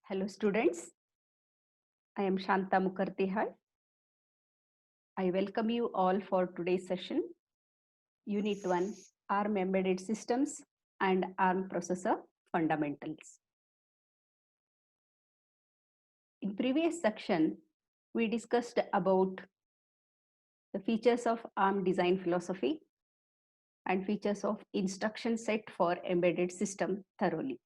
Hello students, I am Shanta Mukherjee. I welcome you all for today's session, Unit 1, ARM Embedded Systems and ARM Processor Fundamentals. In previous section, we discussed about the features of ARM design philosophy and features of instruction set for embedded system thoroughly.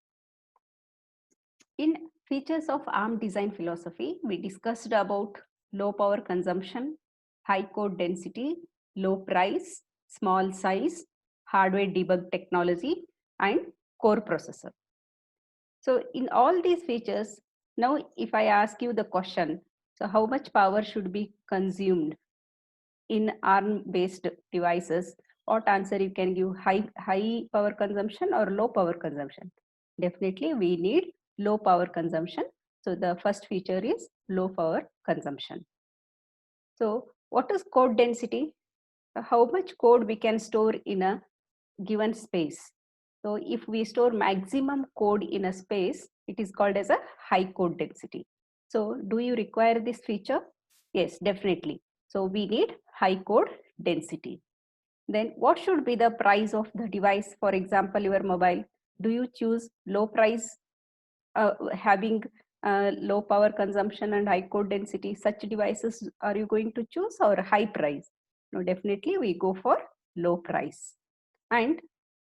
In features of ARM design philosophy, we discussed about low power consumption, high code density, low price, small size, hardware debug technology, and core processor. So in all these features, now if I ask you the question, so how much power should be consumed in ARM based devices, what answer you can give? High power consumption or low power consumption? Definitely we need low power consumption. So the first feature is low power consumption. So what is code density? How much code we can store in a given space? So if we store maximum code in a space, it is called as a high code density. So do you require this feature? Yes, definitely. So we need high code density. Then what should be the price of the device? For example, your mobile. Do you choose low price, having low power consumption and high code density? Such devices are you going to choose, or high price? No, definitely we go for low price. And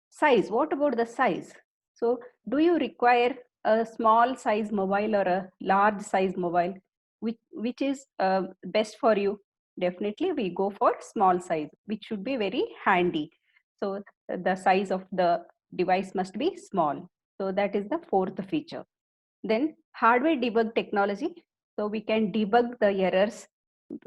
size, what about the size? So do you require a small size mobile or a large size mobile? Which is best for you? Definitely we go for small size, which should be very handy. So the size of the device must be small. So that is the fourth feature. Then hardware debug technology. So we can debug the errors,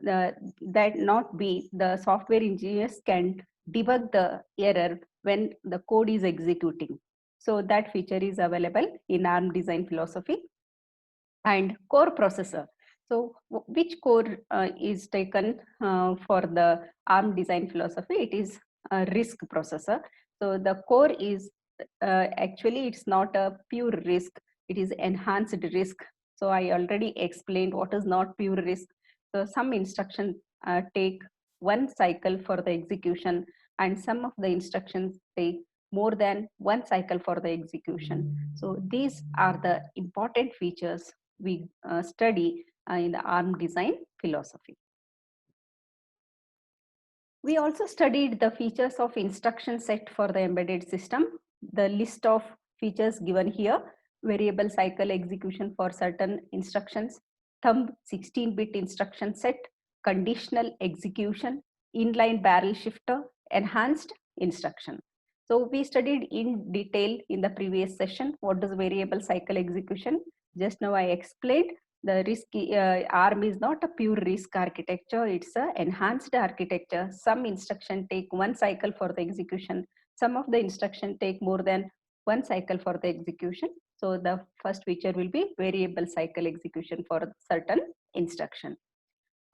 that not be the software engineers can debug the error when the code is executing. So that feature is available in ARM design philosophy. And core processor. So which core is taken for the ARM design philosophy? It is a RISC processor. So the core is actually it's not a pure RISC, it is enhanced RISC. So I already explained what is not pure RISC. So some instructions take one cycle for the execution, and some of the instructions take more than one cycle for the execution. So these are the important features we study in the ARM design philosophy. We also studied the features of instruction set for the embedded system. The list of features given here: variable cycle execution for certain instructions, thumb 16-bit instruction set, conditional execution, inline barrel shifter, enhanced instruction. So we studied in detail in the previous session what is variable cycle execution. Just now I explained the RISC ARM is not a pure RISC architecture, it's an enhanced architecture. Some instruction take one cycle for the execution, some of the instruction take more than one cycle for the execution. So the first feature will be variable cycle execution for certain instruction.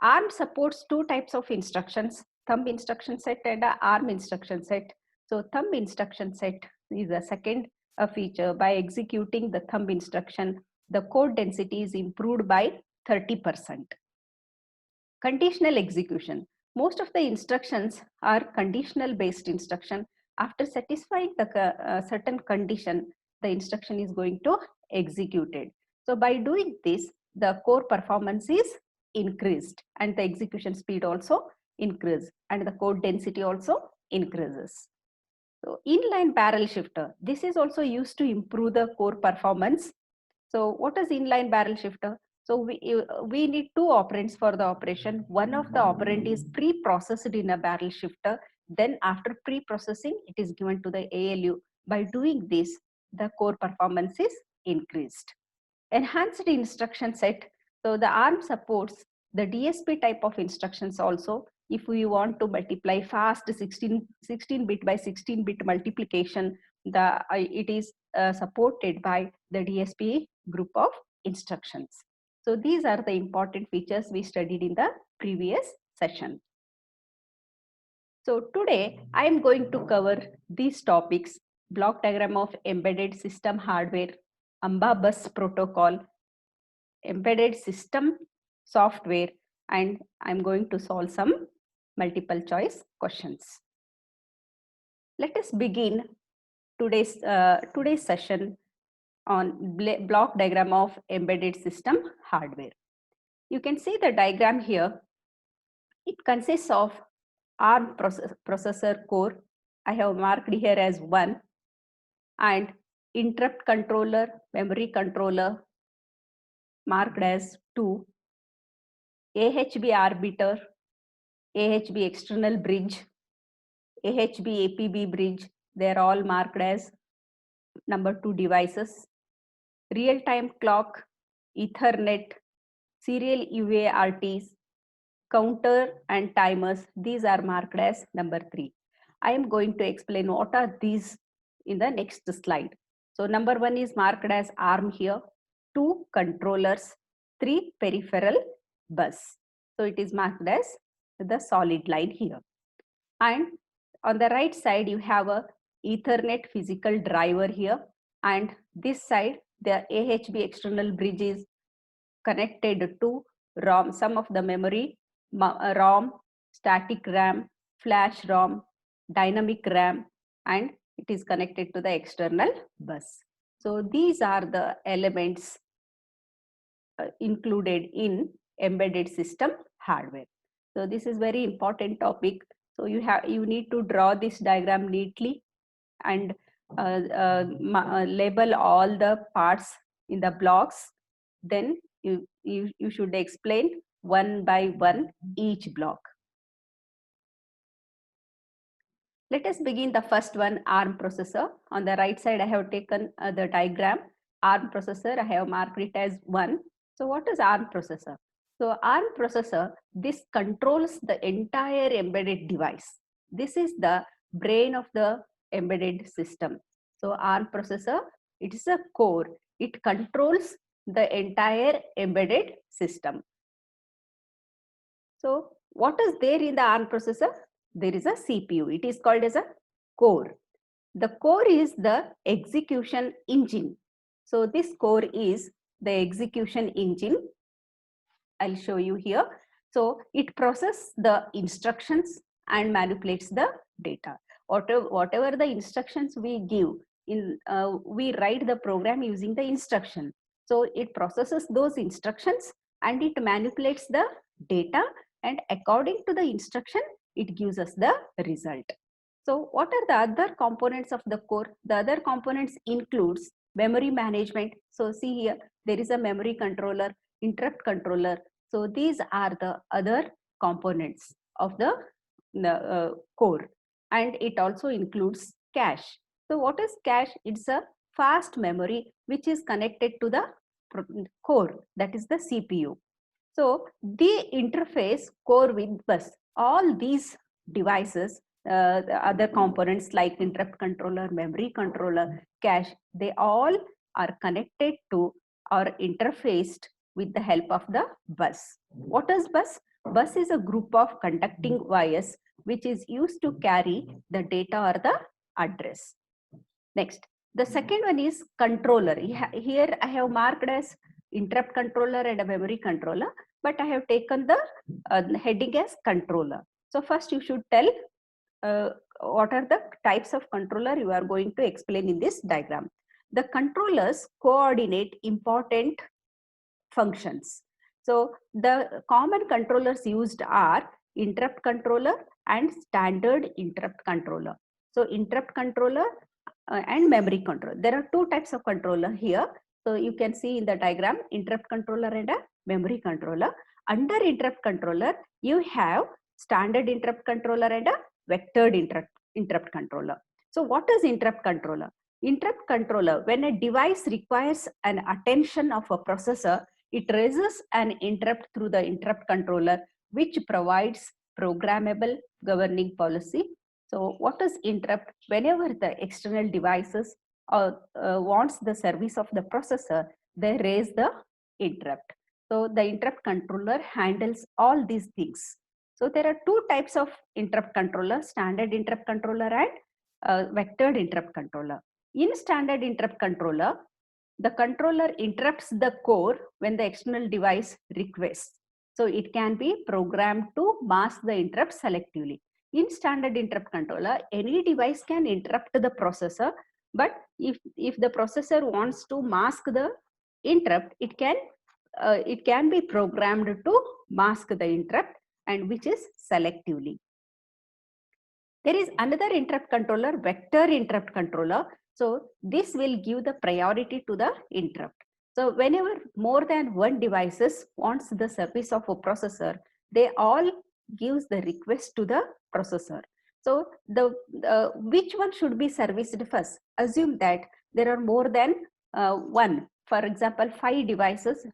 ARM supports two types of instructions: thumb instruction set and a ARM instruction set. So thumb instruction set is a second feature. By executing the thumb instruction, the code density is improved by 30%. Conditional execution. Most of the instructions are conditional based instruction. After satisfying the certain condition, the instruction is going to execute it. So by doing this, the core performance is increased and the execution speed also increases and the code density also increases. So inline barrel shifter, this is also used to improve the core performance. So what is inline barrel shifter? So we need two operands for the operation. One of the operand is pre-processed in a barrel shifter. Then after pre-processing, it is given to the ALU. By doing this, the core performance is increased. Enhanced instruction set. So the ARM supports the DSP type of instructions also. If we want to multiply fast 16-bit by 16-bit multiplication, it is supported by the DSP group of instructions. So these are the important features we studied in the previous session. So today I am going to cover these topics: block diagram of embedded system hardware, AMBA bus protocol, embedded system software, and I'm going to solve some multiple choice questions. Let us begin today's session on block diagram of embedded system hardware. You can see the diagram here. It consists of ARM processor core. I have marked here as 1, and interrupt controller, memory controller marked as 2, AHB arbiter, AHB external bridge, AHB APB bridge, they are all marked as number 2 devices, real-time clock, Ethernet, serial UARTs, counter and timers, these are marked as number 3. I am going to explain what are these in the next slide. So number 1 is marked as ARM here, 2 controllers, 3 peripheral bus. So it is marked as the solid line here. And on the right side, you have a Ethernet physical driver here. And this side, the AHB external bridge is connected to ROM, some of the memory, ROM, static RAM, flash ROM, dynamic RAM, and it is connected to the external bus. So these are the elements included in embedded system hardware. So this is very important topic. So you need to draw this diagram neatly and label all the parts in the blocks. Then you should explain one by one each block. Let us begin the first one, ARM processor. On the right side, I have taken the diagram. ARM processor, I have marked it as 1. So what is ARM processor? So ARM processor, this controls the entire embedded device. This is the brain of the embedded system. So ARM processor, it is a core. It controls the entire embedded system. So what is there in the ARM processor? There is a CPU. It is called as a core. The core is the execution engine. So this core is the execution engine. I'll show you here. So it processes the instructions and manipulates the data. Whatever the instructions we give, we write the program using the instruction. So it processes those instructions and it manipulates the data, and according to the instruction, it gives us the result. So what are the other components of the core? The other components includes memory management. So see here, there is a memory controller, interrupt controller. So these are the other components of the core, and it also includes cache. So what is cache? It's a fast memory which is connected to the core, that is the CPU. So the interface core with bus, all these devices, the other components like interrupt controller, memory controller, cache, they all are connected to or interfaced with the help of the bus. What is bus? Bus is a group of conducting wires which is used to carry the data or the address. Next, the second one is controller. Here I have marked as interrupt controller and a memory controller, but I have taken the heading as controller. So first you should tell what are the types of controller you are going to explain in this diagram. The controllers coordinate important functions. So the common controllers used are interrupt controller and standard interrupt controller. So interrupt controller and memory controller. There are two types of controller here. So you can see in the diagram, interrupt controller and a memory controller. Under interrupt controller, you have standard interrupt controller and a vectored interrupt controller. So what is interrupt controller? Interrupt controller, when a device requires an attention of a processor, it raises an interrupt through the interrupt controller, which provides programmable governing policy. So what is interrupt? Whenever the external devices wants the service of the processor, they raise the interrupt. So the interrupt controller handles all these things. So there are two types of interrupt controller, standard interrupt controller and vectored interrupt controller. In standard interrupt controller, the controller interrupts the core when the external device requests. So it can be programmed to mask the interrupt selectively. In standard interrupt controller, any device can interrupt the processor, but if the processor wants to mask the interrupt, it can be programmed to mask the interrupt, and which is selectively. There is another interrupt controller, vector interrupt controller. So this will give the priority to the interrupt. So whenever more than one devices wants the service of a processor, they all gives the request to the processor. So which one should be serviced first? Assume that there are more than one. For example, 5 devices,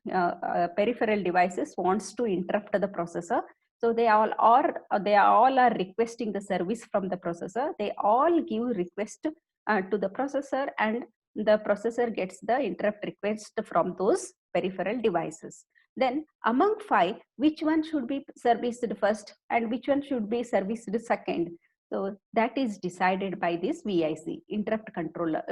peripheral devices wants to interrupt the processor. So they all are requesting the service from the processor. They all give request to the processor, and the processor gets the interrupt request from those peripheral devices. Then among 5, which one should be serviced first and which one should be serviced second? So that is decided by this VIC, interrupt controller,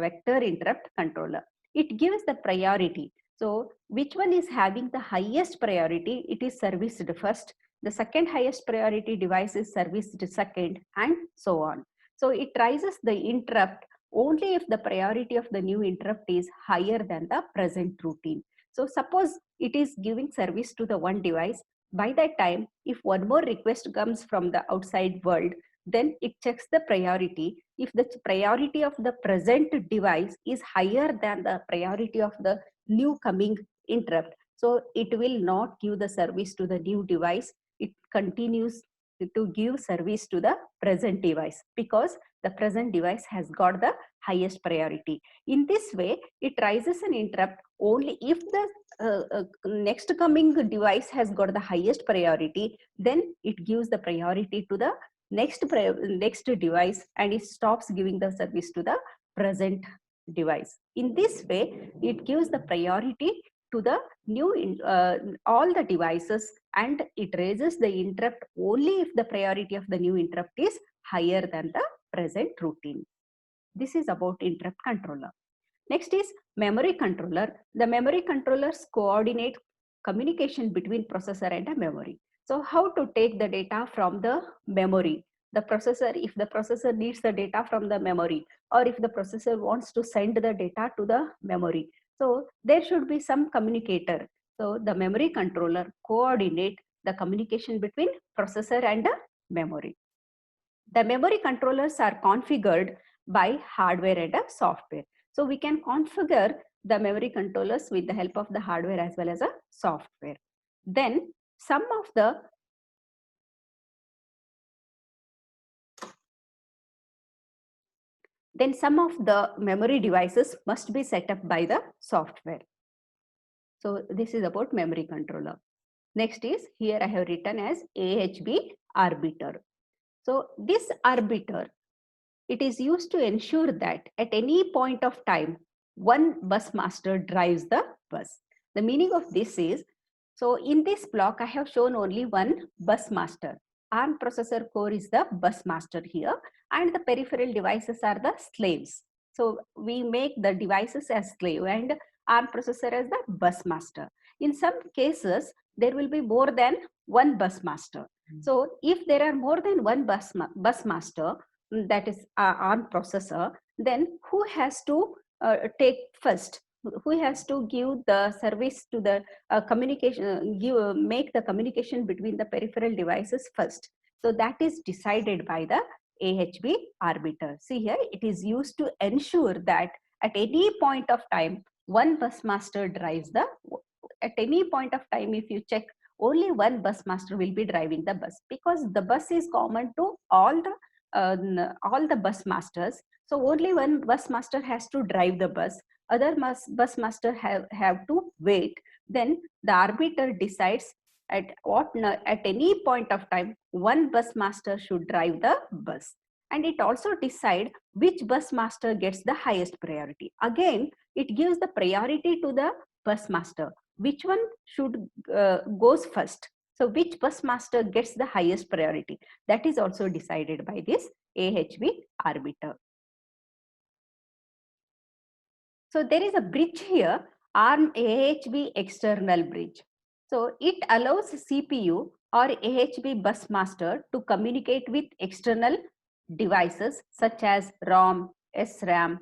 vector interrupt controller. It gives the priority. So which one is having the highest priority, it is serviced first. The second highest priority device is serviced second, and so on. So it raises the interrupt only if the priority of the new interrupt is higher than the present routine. So suppose it is giving service to the one device. By that time, if one more request comes from the outside world, then it checks the priority. If the priority of the present device is higher than the priority of the new coming interrupt, so it will not give the service to the new device. It continues to give service to the present device because the present device has got the highest priority. In this way, it raises an interrupt only if the next coming device has got the highest priority. Then it gives the priority to the next device, and it stops giving the service to the present device. In this way, it gives the priority to the new all the devices, and it raises the interrupt only if the priority of the new interrupt is higher than the present routine. This is about interrupt controller. Next is memory controller. The memory controllers coordinate communication between processor and a memory. So how to take the data from the memory? The processor, if the processor needs the data from the memory, or if the processor wants to send the data to the memory, so there should be some communicator. So the memory controller coordinate the communication between processor and the memory. The memory controllers are configured by hardware and software. So we can configure the memory controllers with the help of the hardware as well as a software. Then some of the memory devices must be set up by the software. So this is about memory controller. Next is, here I have written as AHB arbiter. So this arbiter, it is used to ensure that at any point of time, one bus master drives the bus. The meaning of this is, so in this block, I have shown only one bus master. ARM processor core is the bus master here, and the peripheral devices are the slaves. So we make the devices as slave and ARM processor as the bus master. In some cases, there will be more than one bus master. So if there are more than one bus master, that is ARM processor, then who has to take first? Who has to give the service to the communication, make the communication between the peripheral devices first? So that is decided by the AHB arbiter. See here, it is used to ensure that at any point of time, one bus master drives the, at any point of time, if you check, only one bus master will be driving the bus, because the bus is common to all the bus masters. So only one bus master has to drive the bus. Other bus master have to wait. Then the arbiter decides at any point of time, one bus master should drive the bus. And it also decide which bus master gets the highest priority. Again, it gives the priority to the bus master. Which one should goes first? So which bus master gets the highest priority? That is also decided by this AHB arbiter. So there is a bridge here, ARM AHB external bridge. So it allows CPU or AHB bus master to communicate with external devices such as ROM, SRAM,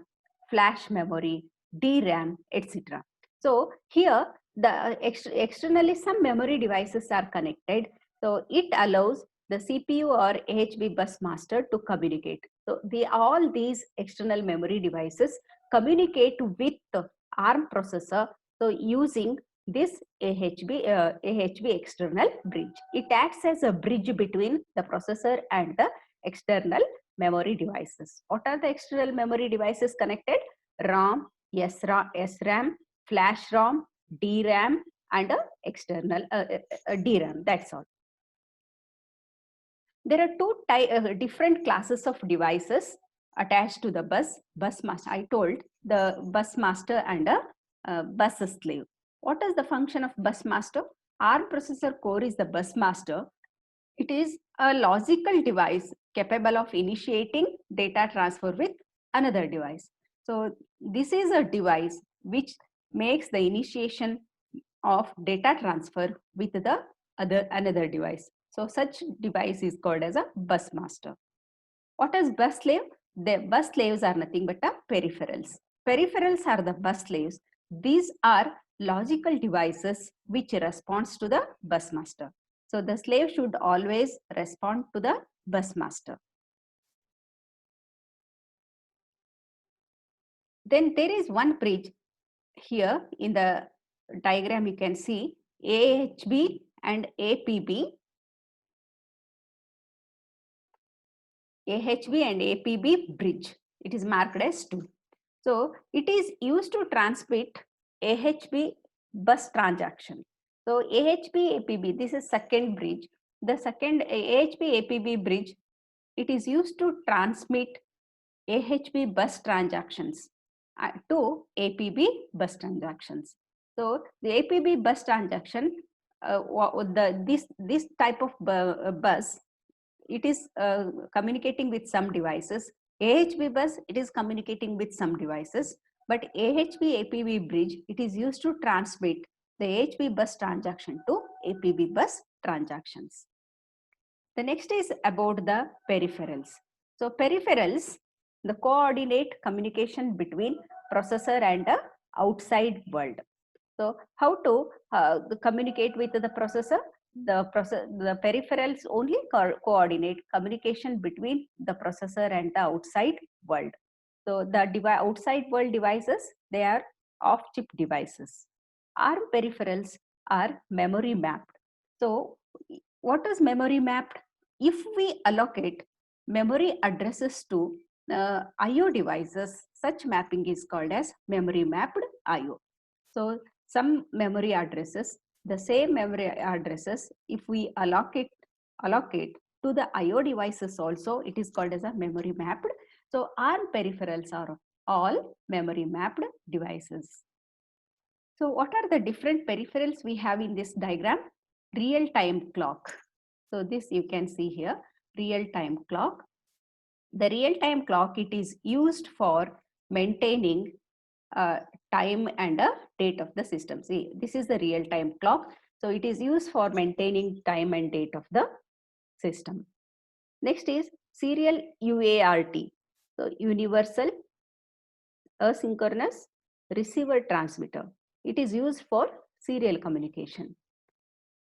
flash memory, DRAM, etc. So here the externally some memory devices are connected. So it allows the CPU or AHB bus master to communicate. So all these external memory devices communicate with the ARM processor. So using this AHB external bridge. It acts as a bridge between the processor and the external memory devices. What are the external memory devices connected? ROM, SRAM, flash ROM, DRAM, and external DRAM. That's all. There are two different classes of devices attached to the bus master. I told the bus master and a bus slave. What is the function of bus master? ARM processor core is the bus master. It is a logical device capable of initiating data transfer with another device. So this is a device which makes the initiation of data transfer with the another device. So such device is called as a bus master. What is bus slave? The bus slaves are nothing but peripherals. Peripherals are the bus slaves. These are logical devices which responds to the bus master. So the slave should always respond to the bus master. Then there is one bridge here in the diagram. You can see AHB and APB. AHB and APB bridge. It is marked as 2. So it is used to transmit AHB bus transaction. So AHB APB, this is second bridge. The second AHB APB bridge, it is used to transmit AHB bus transactions to APB bus transactions. So the APB bus transaction, this type of bus, it is communicating with some devices. AHB bus, it is communicating with some devices, but AHB APB bridge, it is used to transmit the AHB bus transaction to APB bus transactions. The next is about the peripherals. So peripherals, the coordinate communication between processor and the outside world. So how to communicate with the processor? The peripherals only coordinate communication between the processor and the outside world. So the outside world devices, they are off-chip devices. ARM peripherals are memory mapped. So what is memory mapped? If we allocate memory addresses to IO devices, such mapping is called as memory mapped IO. So some memory addresses, the same memory addresses, if we allocate to the IO devices also, it is called as a memory mapped. So ARM peripherals are all memory mapped devices. So what are the different peripherals we have in this diagram? Real-time clock. So this you can see here, real-time clock. The real-time clock, it is used for maintaining time and a date of the system. See, this is the real-time clock. So it is used for maintaining time and date of the system. Next is serial UART. So universal asynchronous receiver transmitter. It is used for serial communication.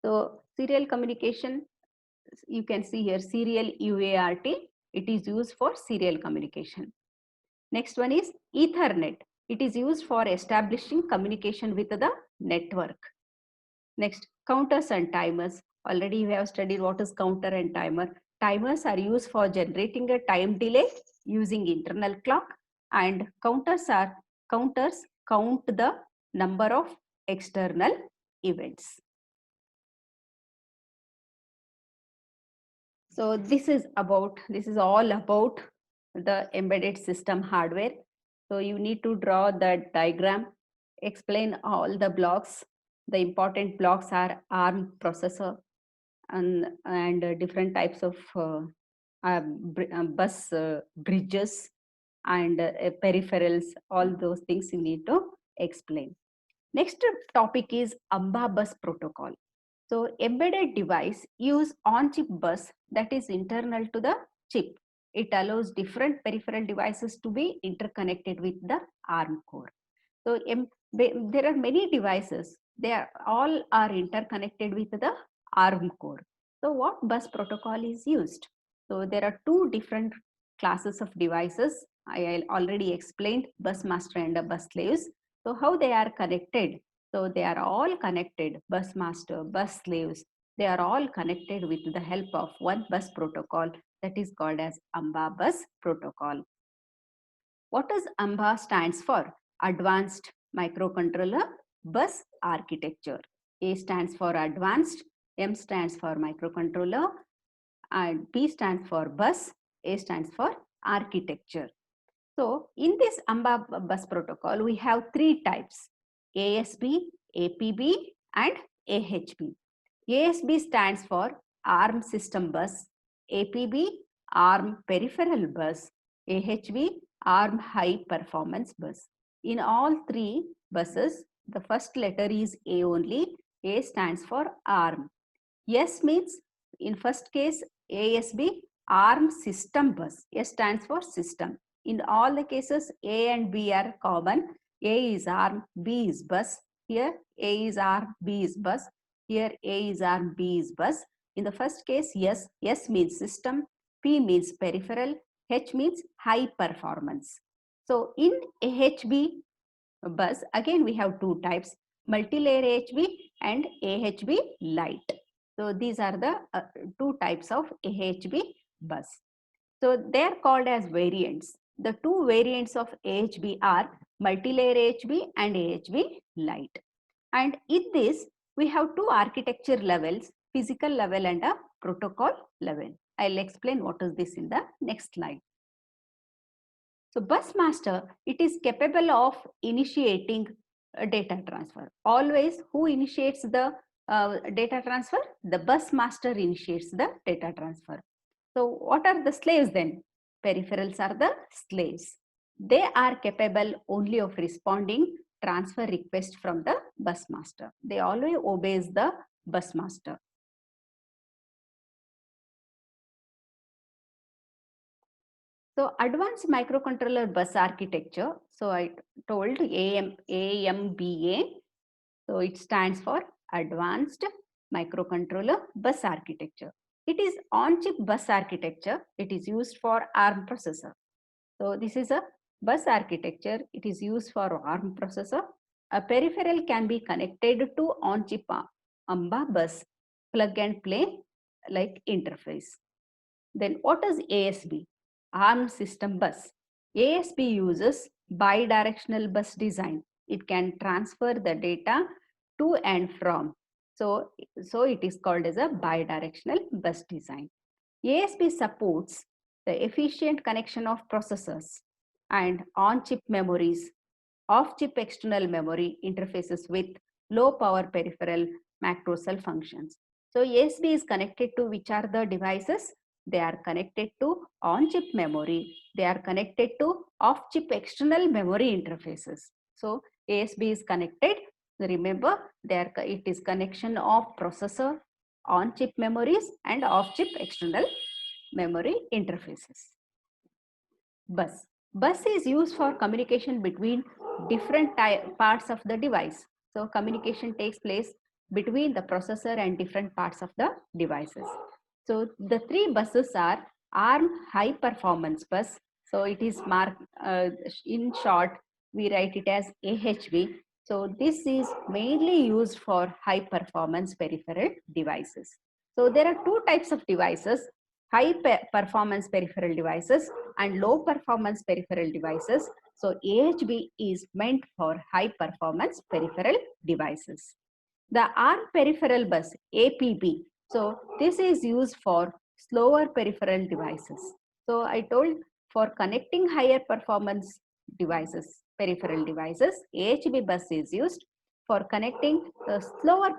So serial communication, you can see here serial UART. It is used for serial communication. Next one is Ethernet. It is used for establishing communication with the network. Next, counters and timers. Already we have studied what is counter and timer. Timers are used for generating a time delay using internal clock, and counters count the number of external events. So this is all about the embedded system hardware. So you need to draw the diagram, explain all the blocks. The important blocks are ARM processor and different types of bus bridges, and peripherals, all those things you need to explain. Next topic is AMBA bus protocol. So embedded device use on-chip bus that is internal to the chip. It allows different peripheral devices to be interconnected with the ARM core. So there are many devices. They are all are interconnected with the ARM core. So what bus protocol is used? So there are two different classes of devices. I already explained bus master and bus slaves. So how they are connected? So they are all connected, bus master, bus slaves. They are all connected with the help of one bus protocol that is called as AMBA bus protocol. What does AMBA stands for? Advanced Microcontroller Bus Architecture. A stands for advanced, M stands for microcontroller, and B stands for bus, A stands for architecture. So in this AMBA bus protocol, we have three types: ASB, APB, and AHB. ASB stands for ARM System Bus, APB ARM Peripheral Bus, AHB ARM High Performance Bus. In all three buses, the first letter is A only. A stands for ARM. S means in first case ASB ARM System Bus. S stands for system. In all the cases, A and B are common. A is ARM, B is bus. Here A is ARM, B is bus. Here A is ARM, B is bus. In the first case, yes, S means system, P means peripheral, H means high performance. So in AHB bus, again we have two types, multi-layer AHB and AHB light. So these are the two types of AHB bus. So they are called as variants. The two variants of AHB are multi-layer AHB and AHB light. And in this, we have two architecture levels, physical level and a protocol level. I'll explain what is this in the next slide. So bus master, it is capable of initiating a data transfer. Always who initiates the data transfer? The bus master initiates the data transfer. So what are the slaves then? Peripherals are the slaves. They are capable only of responding transfer request from the bus master. They always obeys the bus master. So advanced microcontroller bus architecture. So I told AMBA. So it stands for Advanced Microcontroller Bus Architecture. It is on-chip bus architecture. It is used for ARM processor. So this is a bus architecture. It is used for ARM processor. A peripheral can be connected to on-chip AMBA bus plug and play like interface. Then what is ASB? ARM system bus. ASB uses bidirectional bus design. It can transfer the data to and from. So it is called as a bidirectional bus design. ASB supports the efficient connection of processors and on-chip memories, off-chip external memory interfaces with low power peripheral macro cell functions. So ASB is connected to which are the devices? They are connected to on-chip memory. They are connected to off-chip external memory interfaces. So ASB is connected. Remember, it is connection of processor, on-chip memories and off-chip external memory interfaces. Bus. Bus is used for communication between different parts of the device. So communication takes place between the processor and different parts of the devices. So the three buses are ARM high performance bus. So it is marked in short, we write it as AHB. So this is mainly used for high performance peripheral devices. So there are two types of devices, high performance peripheral devices and low performance peripheral devices. So AHB is meant for high performance peripheral devices. The ARM peripheral bus, APB. So this is used for slower peripheral devices. So I told for connecting higher performance devices, peripheral devices, AHB bus is used. For connecting the slower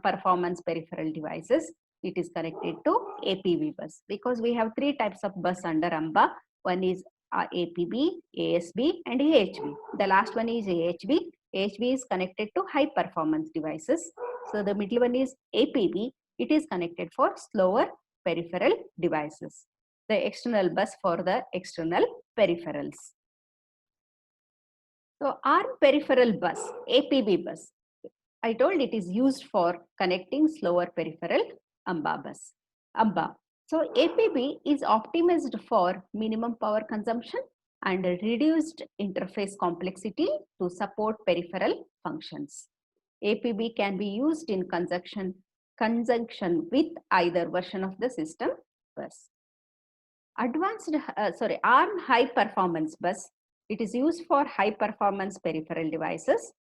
performance peripheral devices, it is connected to APB bus, because we have three types of bus under AMBA. One is APB, ASB, and AHB. The last one is AHB. AHB is connected to high performance devices. So the middle one is APB. It is connected for slower peripheral devices. The external bus for the external peripherals. So ARM peripheral bus, APB bus, I told it is used for connecting slower peripheral AMBA bus. AMBA. So APB is optimized for minimum power consumption and reduced interface complexity to support peripheral functions. APB can be used in conjunction with either version of the system bus. ARM high performance bus. It is used for high performance peripheral devices.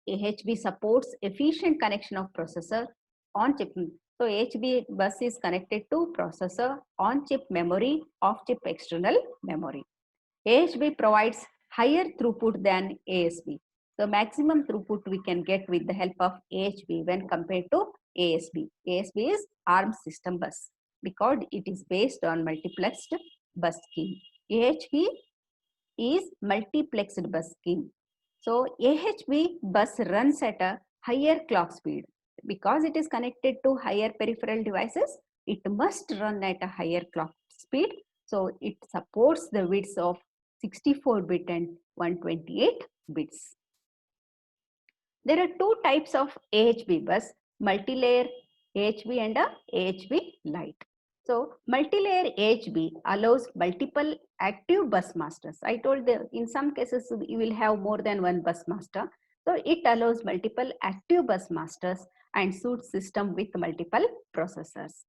AHB supports efficient connection of processor on chip. So AHB bus is connected to processor, on chip memory, off chip external memory. AHB provides higher throughput than ASB. So maximum throughput we can get with the help of AHB when compared to ASB. ASB is ARM system bus because it is based on multiplexed bus scheme. AHB is multiplexed bus scheme. So AHB bus runs at a higher clock speed. Because it is connected to higher peripheral devices, it must run at a higher clock speed. So it supports the widths of 64-bit and 128 bits. There are two types of AHB bus, multi-layer AHB and a AHB Lite. So multi-layer AHB allows multiple active bus masters. I told that in some cases you will have more than one bus master. So it allows multiple active bus masters and suits system with multiple processors.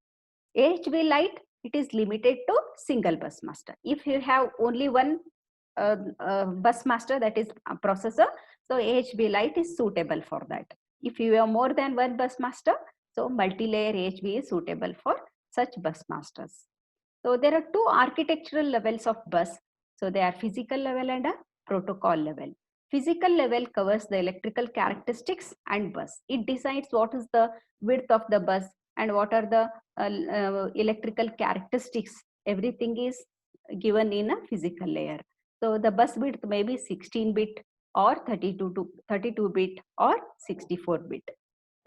AHB Lite, it is limited to single bus master. If you have only one bus master, that is a processor, so AHB Lite is suitable for that. If you have more than one bus master, so multi-layer AHB is suitable for such bus masters. So there are two architectural levels of bus. So they are physical level and a protocol level. Physical level covers the electrical characteristics and bus. It decides what is the width of the bus and what are the electrical characteristics. Everything is given in a physical layer. So the bus width may be 16-bit or 32-bit or 64-bit.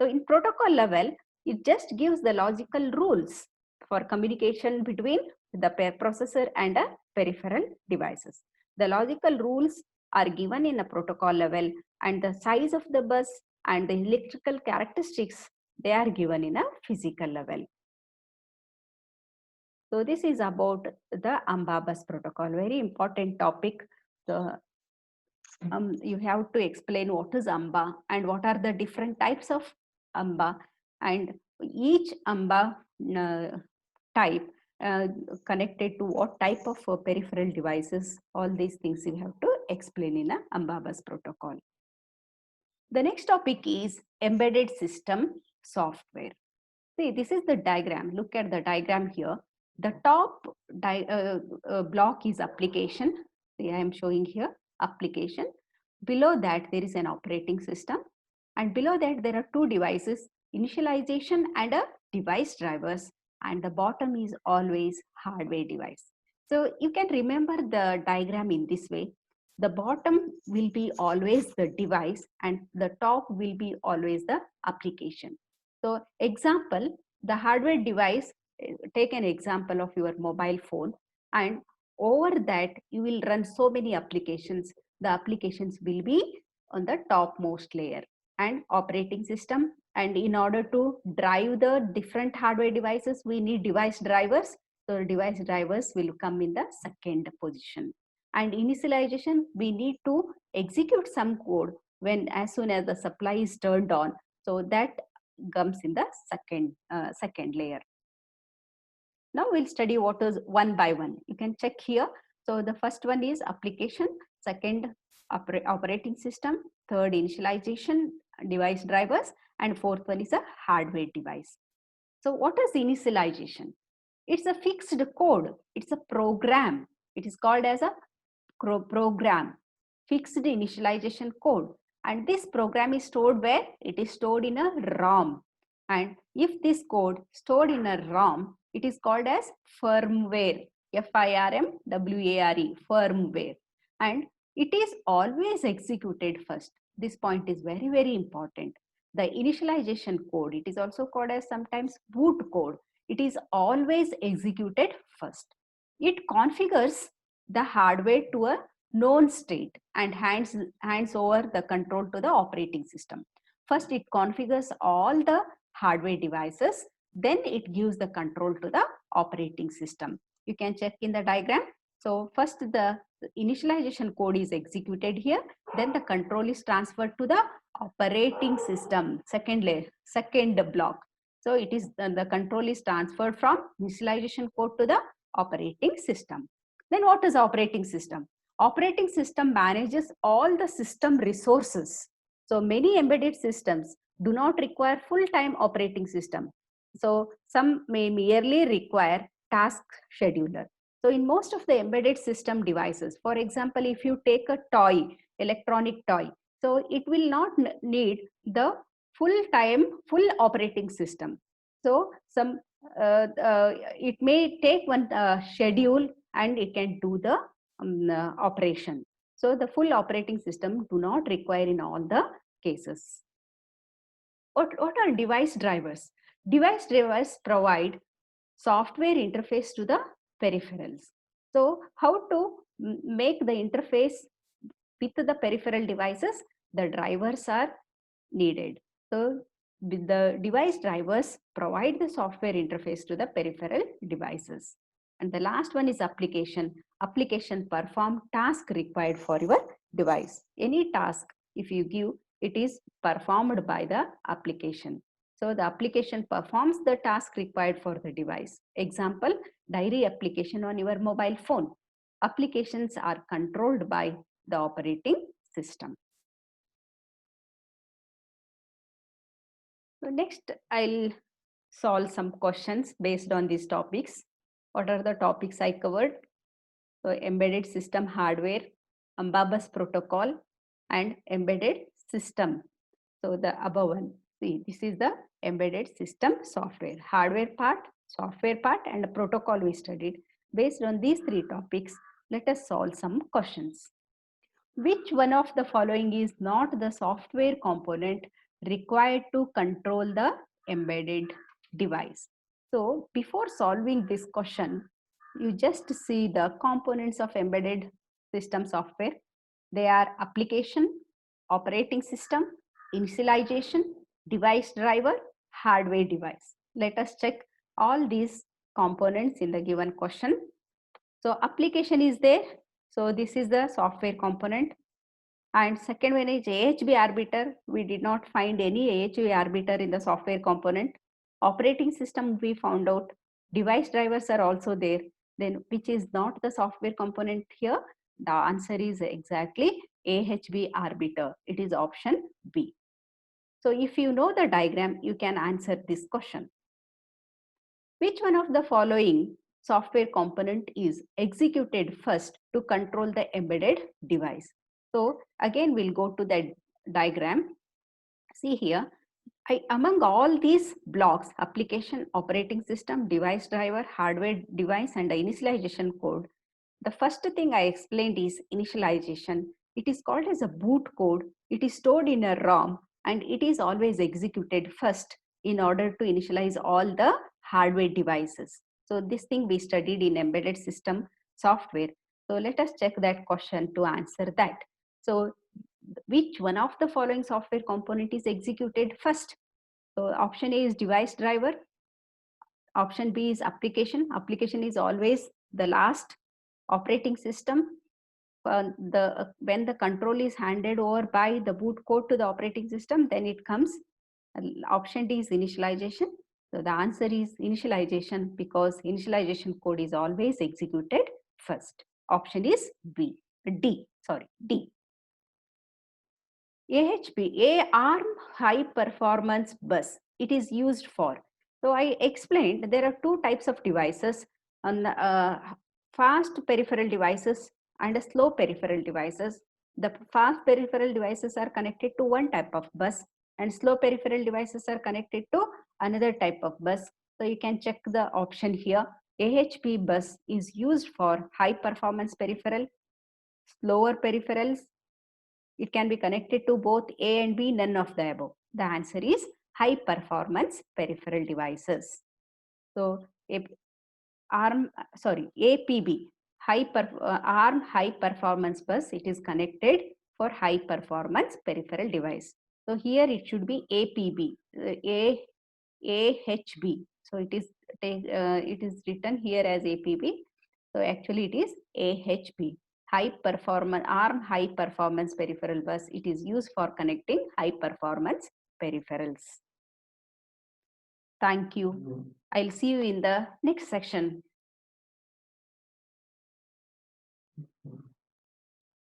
So in protocol level, it just gives the logical rules for communication between the processor and a peripheral devices. The logical rules are given in a protocol level, and the size of the bus and the electrical characteristics, they are given in a physical level. So this is about the AMBA bus protocol, very important topic. You have to explain what is AMBA and what are the different types of AMBA, and each AMBA type connected to what type of peripheral devices. All these things you have to explain in a AMBA bus protocol. The next topic is embedded system software. See, this is the diagram. Look at the diagram here. The top block is application. See, I am showing here application. Below that, there is an operating system. And below that, there are two devices, initialization and a device drivers. And the bottom is always hardware device. So you can remember the diagram in this way. The bottom will be always the device and the top will be always the application. So example, the hardware device, take an example of your mobile phone, and over that you will run so many applications. The applications will be on the topmost layer and operating system. And in order to drive the different hardware devices, we need device drivers. So device drivers will come in the second position. And initialization, we need to execute some code when as soon as the supply is turned on. So that comes in the second layer. Now we'll study what is one by one. You can check here. So the first one is application, second operating system, third initialization, device drivers, and fourth one is a hardware device. So what is initialization? It's a fixed code. It's a program. It is called as a program, fixed initialization code. And this program is stored where? It is stored in a ROM. And if this code stored in a ROM, it is called as firmware. FIRMWARE, firmware, and it is always executed first. This point is very, very important. The initialization code, it is also called as sometimes boot code. It is always executed first. It configures the hardware to a known state and hands over the control to the operating system. First, it configures all the hardware devices, then it gives the control to the operating system. You can check in the diagram. So first the initialization code is executed here, then the control is transferred to the operating system, second block. So it is the control is transferred from initialization code to the operating system. Then what is operating system? Operating system manages all the system resources. So many embedded systems do not require full-time operating system. So some may merely require task scheduler. So in most of the embedded system devices, for example, if you take a toy, electronic toy, so it will not need the full operating system. So some it may take one schedule and it can do the operation. So the full operating system do not require in all the cases. What are device drivers? Device drivers provide software interface to the peripherals. So how to make the interface with the peripheral devices? The drivers are needed. So the device drivers provide the software interface to the peripheral devices. And the last one is application. Application perform task required for your device. Any task, if you give, it is performed by the application. So the application performs the task required for the device. Example, diary application on your mobile phone. Applications are controlled by the operating system. So next, I'll solve some questions based on these topics. What are the topics I covered? So embedded system hardware, AMBA-bus protocol, and embedded system. So the above one, see, this is the embedded system software, hardware part, software part, and the protocol we studied. Based on these three topics, let us solve some questions. Which one of the following is not the software component required to control the embedded device? So before solving this question, you just see the components of embedded system software. They are application, operating system, initialization, device driver, hardware device. Let us check all these components in the given question. So application is there. So this is the software component. And second one is AHB arbiter. We did not find any AHB arbiter in the software component. Operating system we found out. Device drivers are also there. Then which is not the software component here? The answer is exactly AHB arbiter. It is option B. So if you know the diagram, you can answer this question. Which one of the following software component is executed first to control the embedded device? So again, we'll go to the diagram. See here, among all these blocks, application, operating system, device driver, hardware device, and the initialization code, the first thing I explained is initialization. It is called as a boot code. It is stored in a ROM and it is always executed first in order to initialize all the hardware devices. So this thing we studied in embedded system software. So let us check that question to answer that. So which one of the following software component is executed first? So option A is device driver. Option B is application. Application is always the last. Operating system, when the control is handed over by the boot code to the operating system, then it comes. Option D is initialization. So the answer is initialization because initialization code is always executed first. Option is D. AHB, ARM high performance bus. It is used for. So I explained there are two types of devices, on fast peripheral devices and slow peripheral devices. The fast peripheral devices are connected to one type of bus and slow peripheral devices are connected to another type of bus. So you can check the option here. AHP bus is used for high performance peripheral, slower peripherals. It can be connected to both A and B, none of the above. The answer is high performance peripheral devices. So APB, ARM high performance bus, it is connected for high performance peripheral device. So here it should be APB, AHB. So it is written here as APB. So actually it is AHB, high performance ARM high performance peripheral bus. It is used for connecting high performance peripherals. Thank you. I'll see you in the next section.